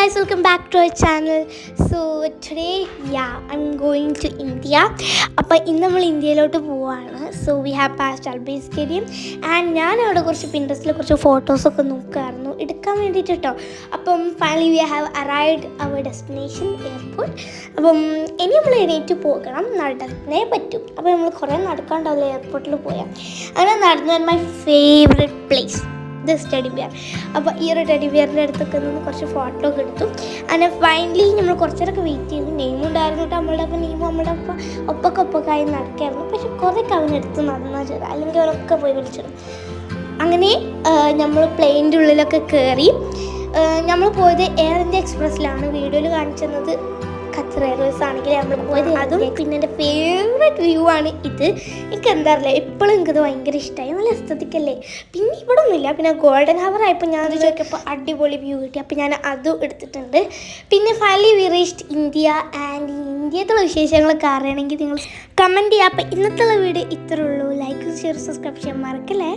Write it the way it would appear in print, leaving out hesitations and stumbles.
guys, welcome back to our channel. So today, I'm going to India. അപ്പോൾ ഇന്ന് നമ്മൾ ഇന്ത്യയിലോട്ട് പോവാണ്. So we have passed Albay Stadium and ഞാൻ അവിടെ കുറച്ച് പിൻട്രസ്റ്റിൽ കുറച്ച് ഫോട്ടോസൊക്കെ നോക്കുമായിരുന്നു എടുക്കാൻ വേണ്ടിയിട്ട് കേട്ടോ. അപ്പം finally we have arrived our destination airport. അപ്പം ഇനി നമ്മൾ എണീറ്റ് പോകണം, നടന്നേ പറ്റും. അപ്പോൾ നമ്മൾ കുറേ നടക്കാണ്ടാവില്ല എയർപോർട്ടിൽ പോയാൽ. അങ്ങനെ നടന്നു my favourite place this teddy bear. അപ്പോൾ ഈ ഒരു ടെഡി ബിയറിൻ്റെ അടുത്തൊക്കെ നിന്ന് കുറച്ച് ഫോട്ടോ ഒക്കെ എടുത്തു. അങ്ങനെ ഫൈനലി നമ്മൾ കുറച്ചേരൊക്കെ വെയിറ്റ് ചെയ്തു. നെയ്മും ഉണ്ടായിരുന്നു കേട്ടോ നമ്മളുടെ അപ്പം. നെയ്മ് നമ്മളുടെ ഒപ്പൊക്കൊപ്പൊക്കായി നടക്കായിരുന്നു. പക്ഷെ കുറേയൊക്കെ അവനെടുത്ത് നടന്നാൽ ചെയ്തു, അല്ലെങ്കിൽ അവരൊക്കെ പോയി വിളിച്ചിടും. അങ്ങനെ നമ്മൾ പ്ലെയിനിൻ്റെ ഉള്ളിലൊക്കെ കയറി. നമ്മൾ പോയത് എയർ ഇന്ത്യ എക്സ്പ്രസ്സിലാണ്. വീഡിയോയിൽ കാണിച്ചത് ഖത്തർ എയർവേസ് ആണെങ്കിൽ നമ്മൾ പോയത് അതും. പിന്നെ എൻ്റെ ഫേവറേറ്റ് വ്യൂ ആണ് ഇത്. എനിക്ക് എന്താ അറിയില്ല, എപ്പോഴും എനിക്കത് ഭയങ്കര ഇഷ്ടമായി. നല്ല എസ്തറ്റിക്കല്ലേ. പിന്നെ ഇവിടെ ഒന്നുമില്ല. പിന്നെ ഗോൾഡൻ ഹവർ ആയപ്പോൾ ഞാൻ അത് ചോദിച്ചപ്പോൾ അടിപൊളി വ്യൂ കിട്ടി. അപ്പോൾ ഞാൻ അതും എടുത്തിട്ടുണ്ട്. പിന്നെ finally we reached India. And ഇന്ത്യത്തുള്ള വിശേഷങ്ങളൊക്കെ അറിയണമെങ്കിൽ നിങ്ങൾ കമൻറ്റ് ചെയ്യുക. അപ്പോൾ ഇന്നത്തെ വീഡിയോ ഇത്രേ ഉള്ളൂ. ലൈക്ക് ഷെയർ സബ്സ്ക്രൈബ് ചെയ്യാൻ മറക്കല്ലേ.